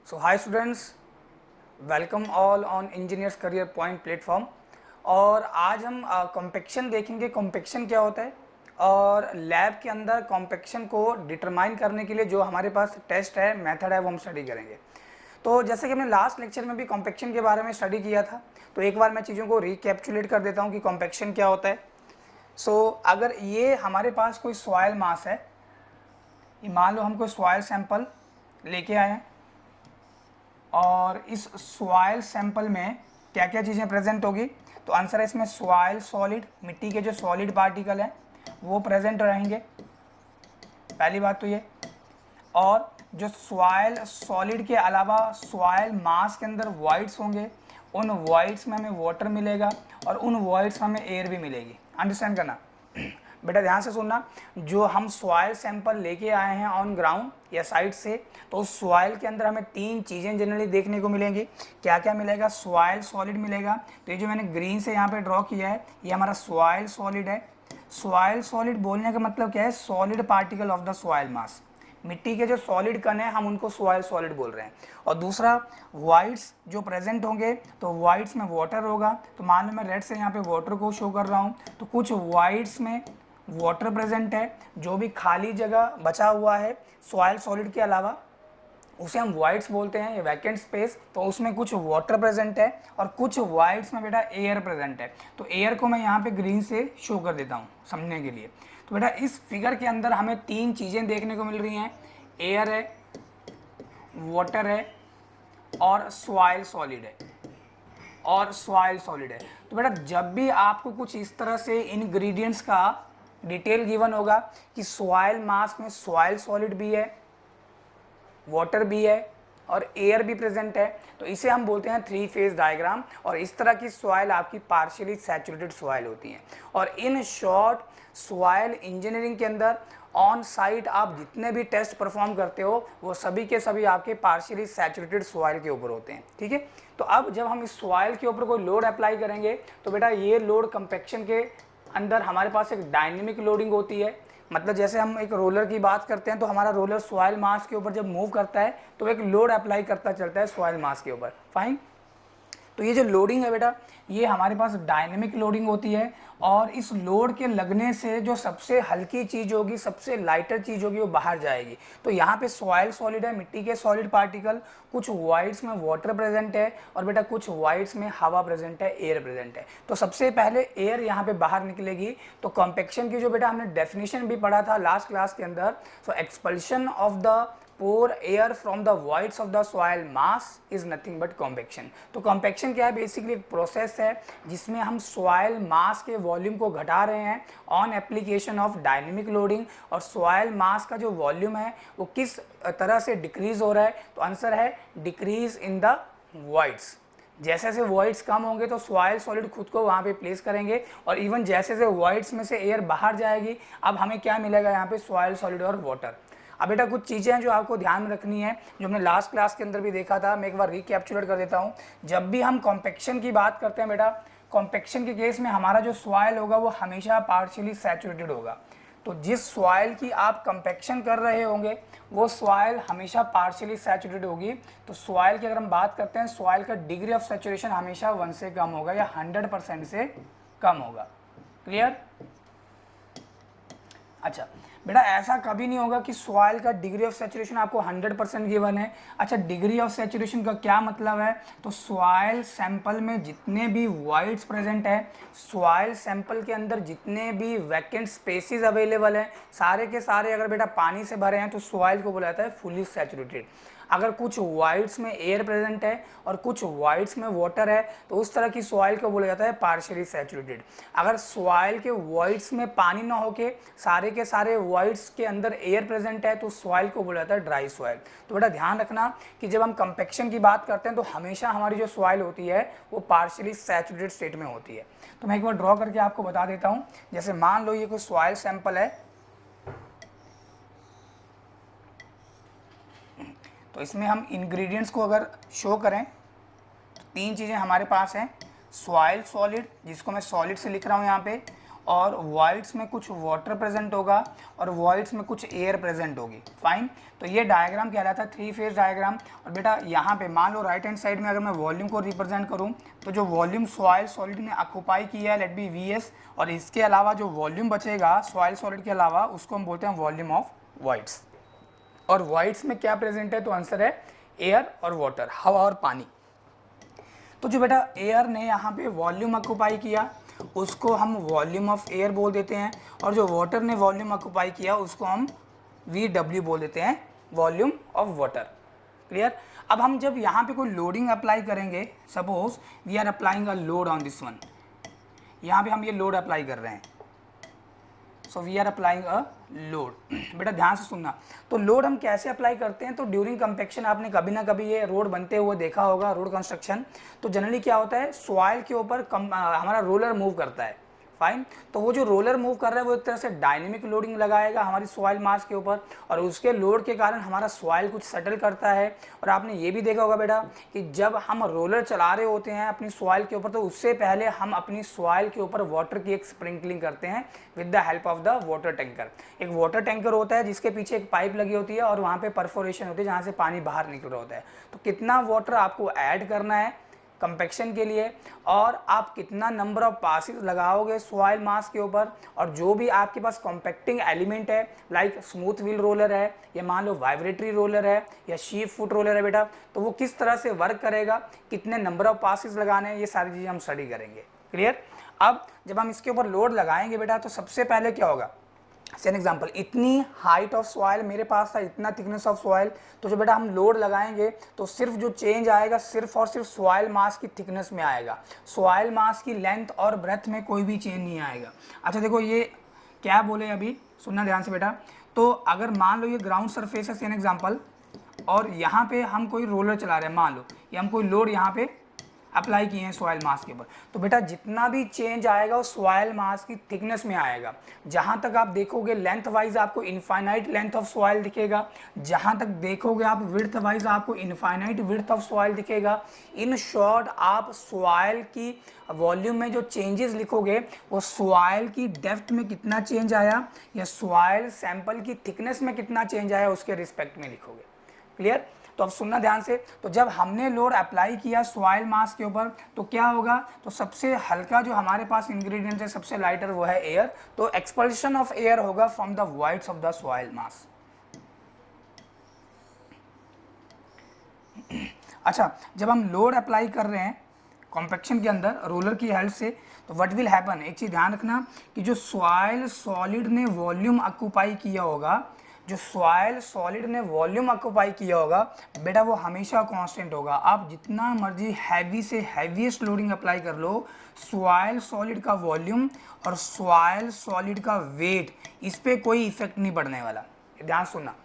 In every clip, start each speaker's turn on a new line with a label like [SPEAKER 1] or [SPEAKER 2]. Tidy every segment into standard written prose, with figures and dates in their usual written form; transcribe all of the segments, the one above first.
[SPEAKER 1] So hi students, welcome all on engineers career point platform. और आज हम compaction देखेंगे। कॉम्पेक्शन क्या होता है और लैब के अंदर कॉम्पेक्शन को डिटरमाइन करने के लिए जो हमारे पास टेस्ट है, मेथड है, वो हम स्टडी करेंगे। तो जैसे कि हमने लास्ट लेक्चर में भी कॉम्पेक्शन के बारे में स्टडी किया था, तो एक बार मैं चीज़ों को रिकैप्चुलेट कर देता हूँ कि कॉम्पेक्शन क्या होता है। अगर ये हमारे पास कोई सॉइल मास है, ये मान लो हम कोई सॉइल सैंपल लेके आए हैं और इस सॉइल सैंपल में क्या क्या चीज़ें प्रेजेंट होगी, तो आंसर है इसमें सॉइल सॉलिड, मिट्टी के जो सॉलिड पार्टिकल हैं वो प्रेजेंट रहेंगे, पहली बात तो ये। और जो सॉइल सॉलिड के अलावा सॉइल मास के अंदर वॉइड्स होंगे, उन वॉइड्स में हमें वाटर मिलेगा और उन वॉइड्स में हमें एयर भी मिलेगी। अंडरस्टैंड करना बेटा, ध्यान से सुनना। जो हम सॉइल सैंपल लेके आए हैं ऑन ग्राउंड या साइड से, तो उस सॉइल के अंदर हमें तीन चीज़ें जनरली देखने को मिलेंगी। क्या क्या मिलेगा? सॉइल सॉलिड मिलेगा। तो ये जो मैंने ग्रीन से यहाँ पे ड्रॉ किया है, ये हमारा सॉइल सॉलिड है। सॉइल सॉलिड बोलने का मतलब क्या है? Solid particle of the soil मास। मिट्टी के जो सॉलिड कण है हम उनको सॉइल सॉलिड बोल रहे हैं। और दूसरा, वाइट्स जो प्रेजेंट होंगे, तो वाइट्स में वाटर होगा। तो मान लो मैं रेड से यहाँ पे वाटर को शो कर रहा हूँ, तो कुछ वाइट्स में वाटर प्रेजेंट है। जो भी खाली जगह बचा हुआ है सॉइल सॉलिड के अलावा, उसे हम वाइट्स बोलते हैं, ये वैकेंट स्पेस। तो उसमें कुछ वाटर प्रेजेंट है और कुछ वाइट्स में बेटा एयर प्रेजेंट है। तो एयर को मैं यहाँ पे ग्रीन से शो कर देता हूँ समझने के लिए। तो बेटा इस फिगर के अंदर हमें तीन चीज़ें देखने को मिल रही हैं, एयर है, वाटर है और सॉइल सॉलिड है। तो बेटा जब भी आपको कुछ इस तरह से इंग्रेडिएंट्स का डिटेल गिवन होगा कि सॉइल मास में सॉइल सॉलिड भी है, वाटर भी है और एयर भी प्रेजेंट है, तो इसे हम बोलते हैं थ्री फेज डायग्राम। और इस तरह की सॉइल आपकी पार्शियली सैचुरेटेड सॉइल होती है। और इन शॉर्ट, सॉइल इंजीनियरिंग के अंदर ऑन साइट आप जितने भी टेस्ट परफॉर्म करते हो, वो सभी के सभी आपके पार्शियली सैचुरेटेड सॉइल के ऊपर होते हैं। ठीक है, तो अब जब हम इस सॉइल के ऊपर कोई लोड अप्लाई करेंगे, तो बेटा ये लोड कंपैक्शन के अंदर हमारे पास एक डायनेमिक लोडिंग होती है। मतलब जैसे हम एक रोलर की बात करते हैं, तो हमारा रोलर सॉइल मास के ऊपर जब मूव करता है तो एक लोड अप्लाई करता चलता है सॉइल मास के ऊपर। फाइन। तो ये जो लोडिंग है बेटा, ये हमारे पास डायनेमिक लोडिंग होती है। और इस लोड के लगने से जो सबसे हल्की चीज़ होगी, सबसे लाइटर चीज़ होगी, वो बाहर जाएगी। तो यहाँ पे सॉइल सॉलिड है, मिट्टी के सॉलिड पार्टिकल, कुछ वाइट्स में वाटर प्रेजेंट है और बेटा कुछ वाइट्स में हवा प्रेजेंट है, एयर प्रेजेंट है। तो सबसे पहले एयर यहाँ पे बाहर निकलेगी। तो कॉम्पेक्शन की जो बेटा हमने डेफिनेशन भी पढ़ा था लास्ट क्लास के अंदर, so expulsion of the pore air from the voids of the soil mass is nothing but compaction. तो कॉम्पेक्शन क्या है? बेसिकली एक प्रोसेस है जिसमें हम सॉइल मास के वॉल्यूम को घटा रहे हैं on application of dynamic loading. और सॉइल मास का जो वॉल्यूम है वो किस तरह से डिक्रीज हो रहा है? तो आंसर है डिक्रीज इन द वॉइड्स। जैसे जैसे वॉइड्स कम होंगे तो सॉइल सॉलिड खुद को वहाँ पे प्लेस करेंगे, और इवन जैसे जैसे वॉइड्स में से एयर बाहर जाएगी, अब हमें क्या मिलेगा यहाँ पे? सॉइल सॉलिड और वाटर। अब बेटा कुछ चीज़ें हैं जो आपको ध्यान में रखनी है, जो हमने लास्ट क्लास के अंदर भी देखा था, मैं एक बार रिकैप्चुलेट कर देता हूँ। जब भी हम कॉम्पेक्शन की बात करते हैं बेटा, कॉम्पेक्शन के केस में हमारा जो सॉइल होगा वो हमेशा पार्शियली सैचुरेटेड होगा। तो जिस सॉइल की आप कंपेक्शन कर रहे होंगे वो सॉइल हमेशा पार्शियली सैचुरेटेड होगी। तो सॉइल की अगर हम बात करते हैं, सॉइल का डिग्री ऑफ सैचुरेशन हमेशा 1 से कम होगा या 100% से कम होगा। क्लियर? अच्छा बेटा, ऐसा कभी नहीं होगा कि सॉइल का डिग्री ऑफ सैचुरेशन आपको 100% गिवन है। अच्छा, डिग्री ऑफ सैचुरेशन का क्या मतलब है? तो सॉइल सैंपल में जितने भी वॉइड्स प्रेजेंट है, सॉइल सैंपल के अंदर जितने भी वैकेंट स्पेसेस अवेलेबल हैं, सारे के सारे अगर बेटा पानी से भरे हैं तो सॉइल को बोला जाता है फुली सैचुरेटेड। अगर कुछ वाइड्स में एयर प्रेजेंट है और कुछ वाइड्स में वाटर है, तो उस तरह की सॉइल को बोला जाता है पार्शियली सैचुरेटेड। अगर सॉइल के वाइड्स में पानी ना होके सारे के सारे वाइड्स के अंदर एयर प्रेजेंट है, तो सॉइल को बोला जाता है ड्राई सॉइल। तो बेटा ध्यान रखना कि जब हम कंपेक्शन की बात करते हैं तो हमेशा हमारी जो सॉइल होती है वो पार्शियली सैचुरेटेड स्टेट में होती है। तो मैं एक बार ड्रॉ करके आपको बता देता हूँ। जैसे मान लो ये कोई सॉइल सैंपल है, तो इसमें हम इंग्रेडिएंट्स को अगर शो करें तो तीन चीज़ें हमारे पास हैं। सॉइल सॉलिड, जिसको मैं सॉलिड से लिख रहा हूँ यहाँ पे, और वॉइड्स में कुछ वाटर प्रेजेंट होगा और वॉइड्स में कुछ एयर प्रेजेंट होगी। फाइन, तो ये डायग्राम कहलाता है 3 फेज डायग्राम। और बेटा यहाँ पे मान लो राइट हैंड साइड में अगर मैं वॉल्यूम को रिप्रेजेंट करूँ तो जो वॉल्यूम सॉइल सॉलिड ने ऑक्यूपाई किया है लेट बी VS, और इसके अलावा जो वॉल्यूम बचेगा सॉइल सॉलिड के अलावा उसको हम बोलते हैं वॉल्यूम ऑफ वॉइड्स। और वॉइड्स में क्या प्रेजेंट है, तो आंसर है एयर और वाटर, हवा और पानी। तो जो बेटा एयर ने यहाँ पे वॉल्यूम ऑक्यूपाई किया उसको हम वॉल्यूम ऑफ एयर बोल देते हैं, और जो वाटर ने वॉल्यूम ऑक्यूपाई किया उसको हम VW बोल देते हैं, वॉल्यूम ऑफ वाटर। क्लियर। अब हम जब यहाँ पे कोई लोडिंग अप्लाई करेंगे, suppose we are applying a load on this one, यहाँ पे हम ये लोड अप्लाई कर रहे हैं, so we are applying a load. बेटा ध्यान से सुनना, तो लोड हम कैसे अप्लाई करते हैं, तो ड्यूरिंग कंपेक्शन आपने कभी ना कभी ये रोड बनते हुए देखा होगा, रोड कंस्ट्रक्शन। तो जनरली क्या होता है, सॉइल के ऊपर हमारा रोलर मूव करता है। फाइन, तो वो जो रोलर मूव कर रहा है वो एक तरह से डायनेमिक लोडिंग लगाएगा हमारी सॉइल मास के ऊपर, और उसके लोड के कारण हमारा सॉइल कुछ सेटल करता है। और आपने ये भी देखा होगा बेटा कि जब हम रोलर चला रहे होते हैं अपनी सॉइल के ऊपर, तो उससे पहले हम अपनी सॉइल के ऊपर वाटर की एक स्प्रिंकलिंग करते हैं with the help of the water tanker. एक वाटर टैंकर होता है जिसके पीछे एक पाइप लगी होती है और वहाँ पे परफोरेशन होती है जहाँ से पानी बाहर निकल रहा होता है। तो कितना वाटर आपको ऐड करना है कंपेक्शन के लिए, और आप कितना नंबर ऑफ पासेस लगाओगे सॉइल मास के ऊपर, और जो भी आपके पास कॉम्पैक्टिंग एलिमेंट है लाइक स्मूथ व्हील रोलर है या मान लो वाइब्रेटरी रोलर है या शीप फुट रोलर है बेटा, तो वो किस तरह से वर्क करेगा, कितने नंबर ऑफ पासेस लगाने हैं, ये सारी चीज़ें हम स्टडी करेंगे। क्लियर। अब जब हम इसके ऊपर लोड लगाएंगे बेटा तो सबसे पहले क्या होगा, सेन एग्जाम्पल, इतनी हाइट ऑफ सॉइल मेरे पास था, इतना थिकनेस ऑफ सॉइल, तो जो बेटा हम लोड लगाएंगे तो सिर्फ जो चेंज आएगा सिर्फ और सिर्फ सॉइल मास की थिकनेस में आएगा, सॉइल मास की लेंथ और ब्रेथ में कोई भी चेंज नहीं आएगा। अच्छा देखो ये क्या बोले अभी, सुनना ध्यान से बेटा। तो अगर मान लो ये ग्राउंड सरफेस है सेन एग्जाम्पल, और यहाँ पे हम कोई रोलर चला रहे हैं, मान लो ये हम कोई लोड यहाँ पे अप्लाई किए हैं सॉइल मास के ऊपर, तो बेटा जितना भी चेंज आएगा वो सॉइल मास की थिकनेस में आएगा। जहाँ तक आप देखोगे लेंथ वाइज आपको इनफाइनाइट लेंथ ऑफ सॉइल दिखेगा, जहाँ तक देखोगे आप विड्थ वाइज आपको इनफाइनाइट विड्थ ऑफ सॉइल दिखेगा। इन शॉर्ट आप सॉइल की वॉल्यूम में जो चेंजेस लिखोगे वो सॉइल की डेप्थ में कितना चेंज आया या सॉइल सैंपल की थिकनेस में कितना चेंज आया उसके रिस्पेक्ट में लिखोगे। क्लियर। तो अब सुनना ध्यान से, तो जब हमने लोड अप्लाई किया सॉइल मास के ऊपर तो क्या होगा, तो सबसे हल्का जो हमारे पास इंग्रेडिएंट है सबसे लाइटर वो है एयर, तो एक्सपल्शन ऑफ एयर होगा from the voids of the soil मास। अच्छा, जब हम लोड अप्लाई कर रहे हैं कॉम्पैक्शन के अंदर रोलर की हेल्प से, तो व्हाट विल हैपन, एक चीज ध्यान रखना कि जो सॉइल सॉलिड ने वॉल्यूम ऑक्यूपाई किया होगा, जो सॉइल सॉलिड ने वॉल्यूम ऑक्यूपाई किया होगा बेटा वो हमेशा कांस्टेंट होगा। आप जितना मर्जी हैवी से हैवीएस्ट लोडिंग अप्लाई कर लो, सॉइल सॉलिड का वॉल्यूम और सॉइल सॉलिड का वेट इस पे कोई इफेक्ट नहीं पड़ने वाला। ध्यान सुनना,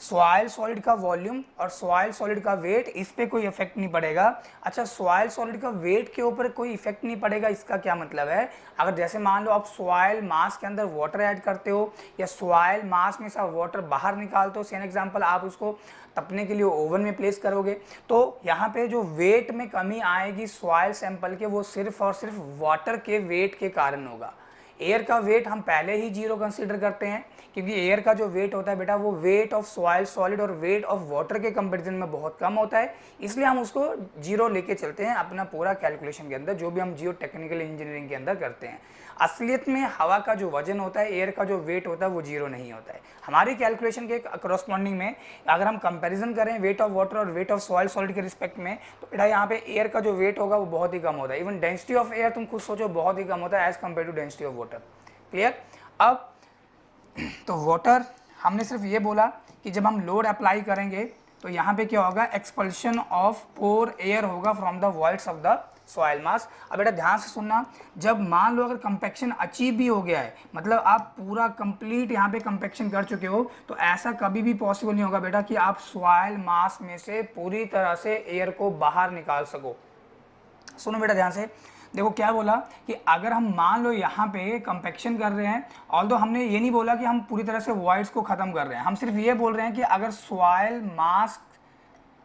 [SPEAKER 1] सॉइल सॉलिड का वॉल्यूम और सॉइल सॉलिड का वेट इस पे कोई इफेक्ट नहीं पड़ेगा। अच्छा, सॉइल सॉलिड का वेट के ऊपर कोई इफेक्ट नहीं पड़ेगा, इसका क्या मतलब है, अगर जैसे मान लो आप सॉइल मास के अंदर वाटर ऐड करते हो या सॉइल मास में से वाटर बाहर निकालते हो, सेम एग्जांपल आप उसको तपने के लिए ओवन में प्लेस करोगे, तो यहाँ पे जो वेट में कमी आएगी सॉइल सैंपल के वो सिर्फ और सिर्फ वाटर के वेट के कारण होगा। एयर का वेट हम पहले ही जीरो कंसीडर करते हैं क्योंकि एयर का जो वेट होता है बेटा वो वेट ऑफ सॉइल सॉलिड और वेट ऑफ वाटर के कंपैरिजन में बहुत कम होता है, इसलिए हम उसको जीरो लेके चलते हैं अपना पूरा कैलकुलेशन के अंदर जो भी हम जियो टेक्निकल इंजीनियरिंग के अंदर करते हैं। असलियत में हवा का जो वजन होता है, एयर का जो वेट होता है वो जीरो नहीं होता है। हमारी कैलकुलेशन के करस्पॉन्डिंग में अगर हम कंपेरिजन करें वेट ऑफ वाटर और वेट ऑफ सॉइल सॉलिड के रिस्पेक्ट में, तो बेटा यहाँ पे एयर का जो वेट होगा वो बहुत ही कम होता है। इवन डेंसिटी ऑफ एयर तुम खुद सोचो बहुत ही कम होता है as compare to density of water. Clear. अब तो वाटर हमने सिर्फ ये बोला कि जब हम लोड अप्लाई करेंगे तो यहाँ पे क्या होगा, एक्सपल्शन ऑफ पोर एयर होगा from the voids of the soil मास। अब बेटा ध्यान से सुनना, जब मान लो अगर कंपैक्शन अचीव भी हो गया है, मतलब आप पूरा कंप्लीट यहाँ पे कंपैक्शन कर चुके हो, तो ऐसा कभी भी पॉसिबल नहीं होगा बेटा कि आप सॉइल मास में से पूरी तरह से एयर को बाहर निकाल सको। सुनो बेटा ध्यान से, देखो क्या बोला कि अगर हम मान लो यहाँ पे कंपैक्शन कर रहे हैं, ऑल्दो हमने ये नहीं बोला कि हम पूरी तरह से वॉइड्स को ख़त्म कर रहे हैं, हम सिर्फ ये बोल रहे हैं कि अगर सॉइल मास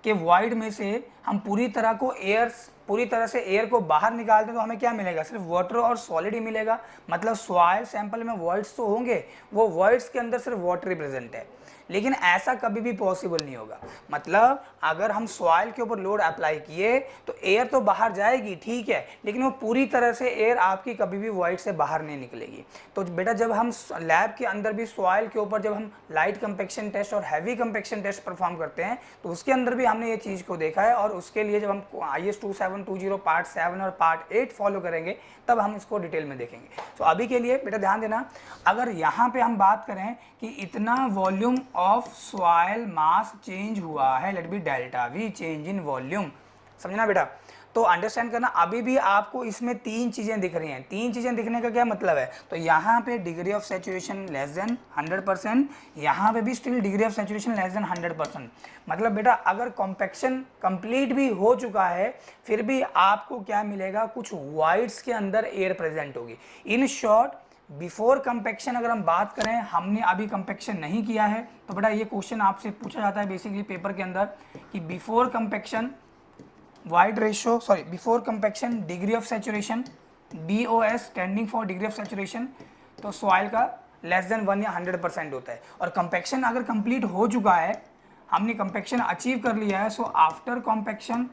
[SPEAKER 1] के वॉइड में से हम पूरी तरह को एयर पूरी तरह से एयर को बाहर निकालते तो हमें क्या मिलेगा, सिर्फ वाटर और सॉलिड ही मिलेगा। मतलब सॉइल सैंपल में वॉइड्स तो होंगे, वो वॉइड्स के अंदर सिर्फ वाटर ही प्रेजेंट है। लेकिन ऐसा कभी भी पॉसिबल नहीं होगा। मतलब अगर हम सॉइल के ऊपर लोड अप्लाई किए तो एयर तो बाहर जाएगी, ठीक है, लेकिन वो पूरी तरह से एयर आपकी कभी भी वॉइड से बाहर नहीं निकलेगी। तो बेटा जब हम लैब के अंदर भी सॉइल के ऊपर जब हम लाइट कंपेक्शन टेस्ट और हैवी कंपेक्शन टेस्ट परफॉर्म करते हैं तो उसके अंदर भी हमने ये चीज़ को देखा है, और उसके लिए जब हम IS 2720 पार्ट 7 और पार्ट 8 फॉलो करेंगे तब हम इसको डिटेल में देखेंगे। तो अभी के लिए बेटा ध्यान देना, अगर यहाँ पे हम बात करें कि इतना volume of soil mass change हुआ है, let be delta v change in volume, समझना बेटा। तो अंडरस्टैंड करना, अभी भी आपको इसमें तीन चीज़ें दिख रही हैं। तीन चीज़ें दिखने का क्या मतलब है, तो यहाँ पे degree of saturation less than 100%, यहाँ पे भी still degree of saturation less than 100%। मतलब बेटा अगर कॉम्पैक्शन कंप्लीट भी हो चुका है फिर भी आपको क्या मिलेगा, कुछ वॉइड्स के अंदर एयर प्रेजेंट होगी। इन शॉर्ट बिफोर कंपैक्शन अगर हम बात करें, हमने अभी कंपैक्शन नहीं किया है, तो बेटा ये क्वेश्चन आपसे पूछा जाता है बेसिकली पेपर के अंदर कि before compaction void ratio, sorry before compaction degree of saturation, DOS standing for degree of saturation, तो सॉइल का लेस देन 1 या 100% होता है। और कंपैक्शन अगर कंप्लीट हो चुका है, हमने कंपैक्शन अचीव कर लिया है, so after compaction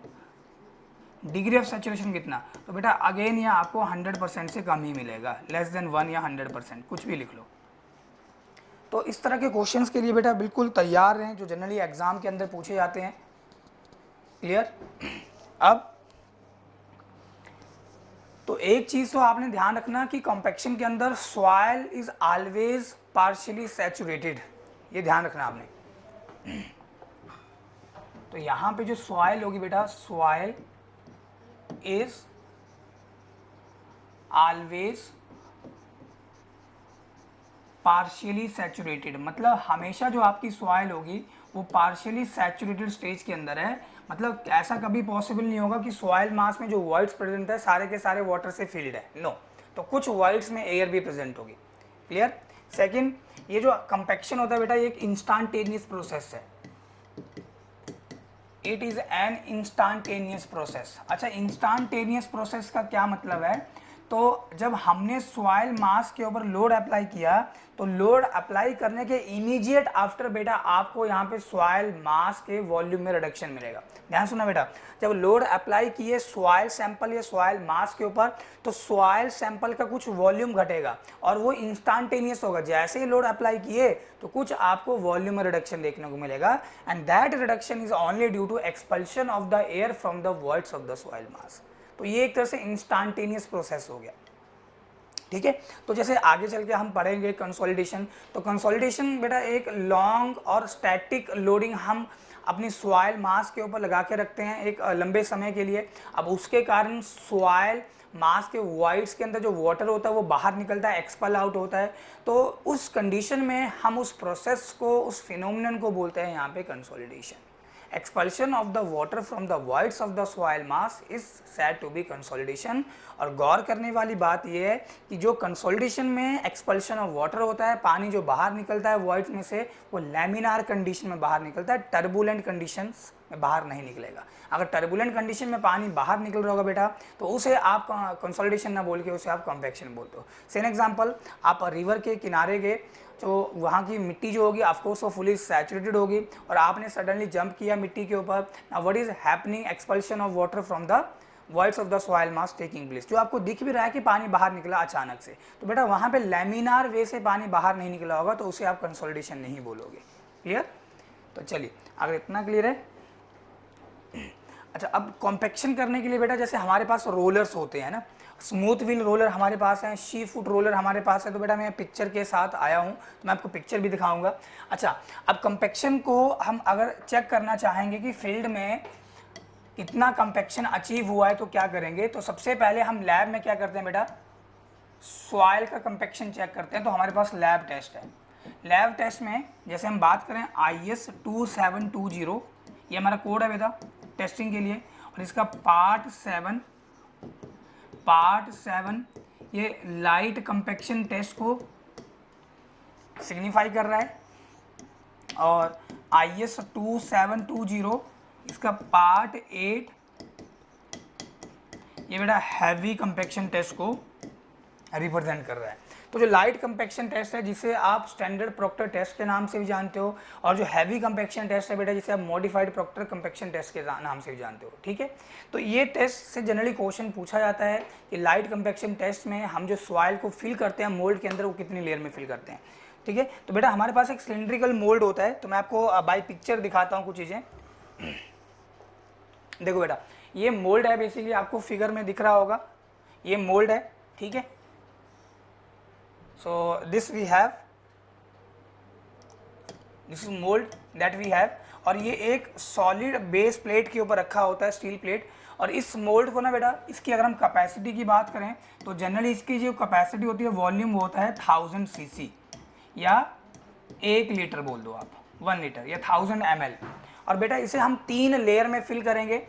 [SPEAKER 1] degree of saturation कितना, तो बेटा अगेन यहाँ आपको 100% से कम ही मिलेगा, लेस देन 1 या 100%, कुछ भी लिख लो। तो इस तरह के क्वेश्चंस के लिए बेटा बिल्कुल तैयार रहें जो जनरली एग्जाम के अंदर पूछे जाते हैं। क्लियर। अब तो एक चीज तो आपने ध्यान रखना कि कॉम्पैक्शन के अंदर soil is always partially saturated, ये ध्यान रखना आपने। तो यहां पे जो सॉइल होगी बेटा, soil is always partially saturated, मतलब हमेशा जो आपकी सॉइल होगी वो पार्शियली सैचुरेटेड स्टेज के अंदर है। मतलब ऐसा कभी पॉसिबल नहीं होगा कि सॉइल मास में जो वॉइड्स प्रेजेंट है सारे के सारे वाटर से फिल्ड है, नो। तो कुछ वॉइड्स में एयर भी प्रेजेंट होगी। क्लियर। सेकंड, ये जो कंपैक्शन होता है बेटा ये एक इंस्टेंटेनियस प्रोसेस है, it is an instantaneous process. अच्छा, इंस्टेंटेनियस प्रोसेस का क्या मतलब है, तो जब हमने सॉइल मास के ऊपर लोड अप्लाई किया तो लोड अप्लाई करने के इमीडिएट आफ्टर बेटा आपको यहाँ पे सॉइल मास के वॉल्यूम में रिडक्शन मिलेगा। ध्यान सुना बेटा, जब लोड अप्लाई किए सॉइल सैंपल या सॉइल मास के ऊपर तो सॉइल सैंपल का कुछ वॉल्यूम घटेगा और वो इंस्टेंटेनियस होगा। जैसे ही लोड अप्लाई किए तो कुछ आपको वॉल्यूम में रिडक्शन देखने को मिलेगा, and that reduction is only due to expulsion of the air from the voids of the soil mass. तो ये एक तरह से इंस्टेंटेनियस प्रोसेस हो गया। ठीक है। तो जैसे आगे चल के हम पढ़ेंगे कंसोलिडेशन, तो कंसोलिडेशन बेटा एक लॉन्ग और स्टैटिक लोडिंग हम अपनी सॉइल मास के ऊपर लगा के रखते हैं एक लंबे समय के लिए। अब उसके कारण सॉइल मास के वॉइड्स के अंदर जो वाटर होता है वो बाहर निकलता है, एक्सपल आउट होता है। तो उस कंडीशन में हम उस प्रोसेस को, उस फिनोमिनन को बोलते हैं यहाँ पे consolidation. Expulsion of the water from the voids of the soil mass is said to be consolidation. और गौर करने वाली बात यह है कि जो कंसोलिडेशन में एक्सपल्शन ऑफ वाटर होता है, पानी जो बाहर निकलता है वॉइड्स में से, वो लैमिनार कंडीशन में बाहर निकलता है, टर्बुलेंट कंडीशंस में बाहर नहीं निकलेगा। अगर टर्बुलेंट कंडीशन में पानी बाहर निकल रहा होगा बेटा तो उसे आप कंसोलिडेशन ना बोल के उसे आप कंपैक्शन बोलते हो। सेम एग्जांपल, आप रिवर के किनारे गए तो वहाँ की मिट्टी जो होगी ऑफकोर्स वो फुली सैचुरेटेड होगी और आपने सडनली जंप किया मिट्टी के ऊपर। Now what is happening, expulsion of water from the voids of the soil mass taking place. जो आपको दिख भी रहा है कि पानी बाहर निकला अचानक से, तो बेटा वहाँ पे लैमिनार वे से पानी बाहर नहीं निकला होगा, तो उसे आप कंसोलिडेशन नहीं बोलोगे। क्लियर। तो चलिए, अगर इतना क्लियर है। अच्छा, अब कॉम्पैक्शन करने के लिए बेटा जैसे हमारे पास रोलर्स होते हैं ना, स्मूथ व्हील रोलर हमारे पास है, शी फुट रोलर हमारे पास है। तो बेटा मैं पिक्चर के साथ आया हूँ तो मैं आपको पिक्चर भी दिखाऊंगा। अच्छा, अब कंपैक्शन को हम अगर चेक करना चाहेंगे कि फील्ड में कितना कंपैक्शन अचीव हुआ है तो क्या करेंगे, तो सबसे पहले हम लैब में क्या करते हैं बेटा, सॉइल का कंपैक्शन चेक करते हैं। तो हमारे पास लैब टेस्ट है। लैब टेस्ट में जैसे हम बात करें IS 2720, ये हमारा कोड है बेटा टेस्टिंग के लिए, और इसका पार्ट 7 ये लाइट कंपैक्शन टेस्ट को सिग्निफाई कर रहा है। और IS 2720 इसका पार्ट 8 ये बेटा हैवी कंपैक्शन टेस्ट को रिप्रेजेंट कर रहा है। तो जो लाइट कंपैक्शन टेस्ट है जिसे आप स्टैंडर्ड प्रोक्टर टेस्ट के नाम से भी जानते हो, और जो हैवी कंपैक्शन टेस्ट है बेटा जिसे आप मॉडिफाइड प्रोक्टर कंपैक्शन टेस्ट के नाम से भी जानते हो। ठीक है, तो ये टेस्ट से जनरली क्वेश्चन पूछा जाता है कि लाइट कंपैक्शन टेस्ट में हम जो सॉइल को फिल करते हैं मोल्ड के अंदर वो कितनी लेयर में फिल करते हैं। ठीक है, तो बेटा हमारे पास एक सिलिंड्रिकल मोल्ड होता है, तो मैं आपको बाय पिक्चर दिखाता हूँ कुछ चीज़ें। देखो बेटा ये मोल्ड है, बेसिकली आपको फिगर में दिख रहा होगा, ये मोल्ड है। ठीक है, so this is mold that we have, और ये एक सॉलिड बेस प्लेट के ऊपर रखा होता है, स्टील प्लेट। और इस मोल्ड को ना बेटा इसकी अगर हम कैपेसिटी की बात करें तो जनरली इसकी जो कैपेसिटी होती है वॉल्यूम वो होता है 1000 सीसी या 1 लीटर बोल दो आप, 1 लीटर या 1000 ml। और बेटा इसे हम 3 लेयर में फिल करेंगे,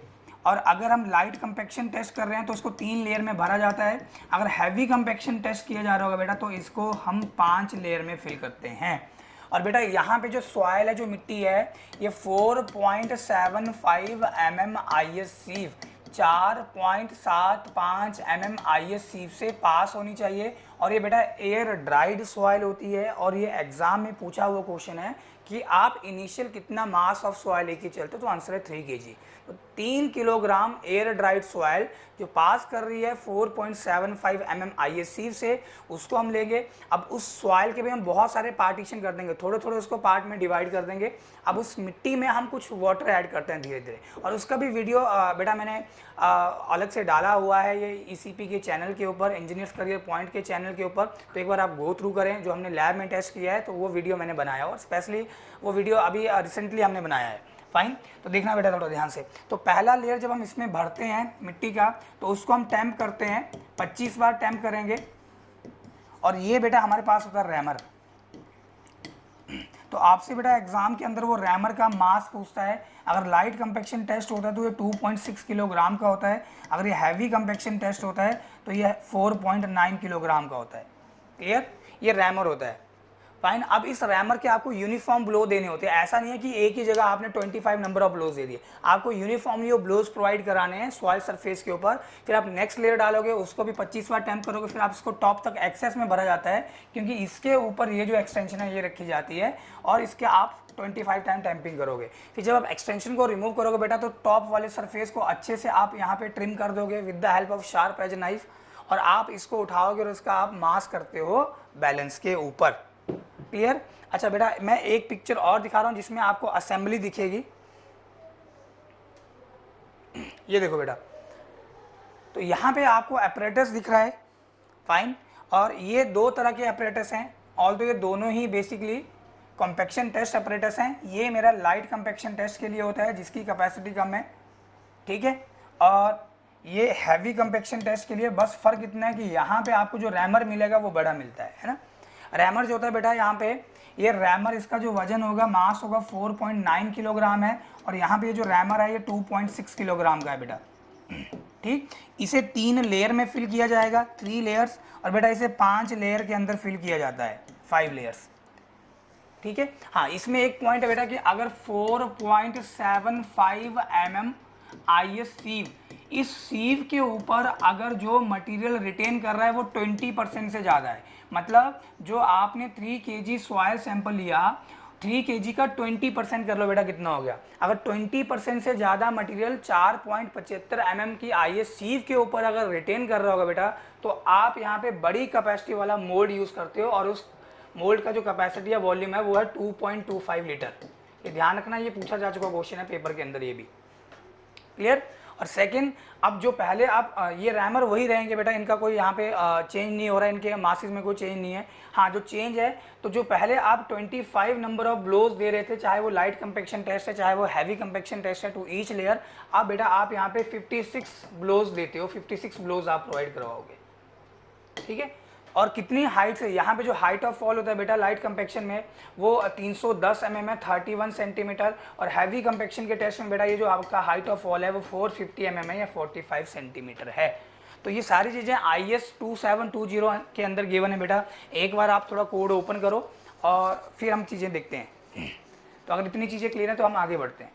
[SPEAKER 1] और अगर हम लाइट कंपैक्शन टेस्ट कर रहे हैं तो उसको 3 लेयर में भरा जाता है। अगर हैवी कंपैक्शन टेस्ट किया जा रहा होगा बेटा तो इसको हम 5 लेयर में फिल करते हैं। और बेटा यहाँ पे जो सॉइल है, जो मिट्टी है, ये 4.75 mm IS सीव, 4.75 mm IS सीव से पास होनी चाहिए। और ये बेटा एयर ड्राइड सॉइल होती है, और ये एग्जाम में पूछा हुआ क्वेश्चन है कि आप इनिशियल कितना मास ऑफ सॉइल लेके चलते हो, तो आंसर है 3 kg। तो 3 किलोग्राम एयर ड्राइड सॉइल जो पास कर रही है 4.75 mm IS सीव से, उसको हम लेंगे। अब उस सॉइल के भी हम बहुत सारे पार्टीशन कर देंगे, थोड़े थोड़े उसको पार्ट में डिवाइड कर देंगे। अब उस मिट्टी में हम कुछ वाटर ऐड करते हैं धीरे धीरे, और उसका भी वीडियो बेटा मैंने अलग से डाला हुआ है ये ECP के चैनल के ऊपर, इंजीनियर्स करियर पॉइंट के चैनल के ऊपर। तो एक बार आप गो थ्रू करें, जो हमने लैब में टेस्ट किया है तो वो वीडियो मैंने बनाया, और स्पेशली वो वीडियो अभी रिसेंटली हमने बनाया है। फाइन, तो देखना बेटा थोड़ा ध्यान से। तो पहला लेयर जब हम इसमें भरते हैं मिट्टी का, तो उसको हम टैम्प करते हैं, 25 बार टैम्प करेंगे। और ये बेटा हमारे पास होता है रैमर। तो आपसे बेटा एग्जाम के अंदर वो रैमर का मास पूछता है। अगर लाइट कंपैक्शन टेस्ट होता है तो ये 2.6 किलोग्राम का होता है, अगर ये हैवी कंपैक्शन टेस्ट होता है तो ये 4.9 किलोग्राम का होता है। क्लियर, ये रैमर होता है। फाइन, अब इस रैमर के आपको यूनिफॉर्म ब्लो देने होते हैं। ऐसा नहीं है कि एक ही जगह आपने 25 नंबर ऑफ ब्लोज दे दिए, आपको यूनिफॉर्मली वो ब्लोज प्रोवाइड कराने हैं सॉइल सरफेस के ऊपर। फिर आप नेक्स्ट लेयर डालोगे, उसको भी 25 बार टैम्प करोगे, फिर आप इसको टॉप तक एक्सेस में भरा जाता है, क्योंकि इसके ऊपर ये जो एक्सटेंशन है ये रखी जाती है, और इसके आप 25 टाइम टैम्पिंग करोगे। फिर जब आप एक्सटेंशन को रिमूव करोगे बेटा तो टॉप वाले सरफेस को अच्छे से आप यहाँ पे ट्रिम कर दोगे with the help of sharp edge knife, और आप इसको उठाओगे और उसका आप मास करते हो बैलेंस के ऊपर। क्लियर। अच्छा बेटा मैं एक पिक्चर और दिखा रहा हूं जिसमें आपको असेंबली दिखेगी। ये देखो बेटा, तो यहाँ पे आपको apparatus दिख रहा है। फाइन, और ये 2 तरह के apparatus हैं, ऑल तो ये दोनों ही बेसिकली कंपैक्शन टेस्ट apparatus हैं। ये मेरा लाइट कंपैक्शन टेस्ट के लिए होता है जिसकी कैपेसिटी कम है, ठीक है, और ये हैवी कंपैक्शन टेस्ट के लिए। बस फर्क इतना है कि यहाँ पे आपको जो रैमर मिलेगा वो बड़ा मिलता है ना। रैमर जो होता है बेटा यहाँ पे, ये रैमर इसका जो वजन होगा, मास होगा 4.9 किलोग्राम है, और यहाँ पे जो रैमर है ये 2.6 किलोग्राम का है बेटा। ठीक, इसे 3 लेयर में फिल किया जाएगा, 3 लेयर्स, और बेटा इसे 5 लेयर के अंदर फिल किया जाता है, 5 लेयर्स। ठीक है, हाँ इसमें एक पॉइंट है बेटा कि अगर 4.75 mm IS सीव, इस सीव के ऊपर अगर जो मटेरियल रिटेन कर रहा है वो 20% से ज़्यादा है, मतलब जो आपने 3 kg सॉइल सैंपल लिया, 3 kg का 20% कर लो बेटा, कितना हो गया। अगर 20% से ज़्यादा मटेरियल 4.75 mm की IS सीव के ऊपर अगर रिटेन कर रहा होगा बेटा, तो आप यहाँ पे बड़ी कैपेसिटी वाला मोल्ड यूज़ करते हो, और उस मोल्ड का जो कैपेसिटी या वॉल्यूम है वो है 2.25 लीटर। ये ध्यान रखना, ये पूछा जा चुका क्वेश्चन है पेपर के अंदर, ये भी क्लियर। और सेकंड, अब जो पहले आप ये रैमर वही रहेंगे बेटा, इनका कोई यहाँ पे चेंज नहीं हो रहा है, इनके मासेस में कोई चेंज नहीं है। हाँ जो चेंज है, तो जो पहले आप 25 नंबर ऑफ ब्लोज दे रहे थे, चाहे वो लाइट कंपैक्शन टेस्ट है चाहे वो हैवी कंपैक्शन टेस्ट है, टू ईच लेयर, अब बेटा आप यहाँ पे 56 ब्लोज देते हो, 56 ब्लोज आप प्रोवाइड करवाओगे। ठीक है, और कितनी हाइट से, यहाँ पे जो हाइट ऑफ फॉल होता है बेटा लाइट कंपैक्शन में वो 310 mm है, 31 सेंटीमीटर, और हैवी कंपैक्शन के टेस्ट में बेटा ये जो आपका हाइट ऑफ फॉल है वो 450 mm है या 45 सेंटीमीटर है। तो ये सारी चीज़ें IS 2720 के अंदर गिवन है बेटा। एक बार आप थोड़ा कोड ओपन करो और फिर हम चीज़ें देखते हैं। तो अगर इतनी चीज़ें क्लियर है तो हम आगे बढ़ते हैं।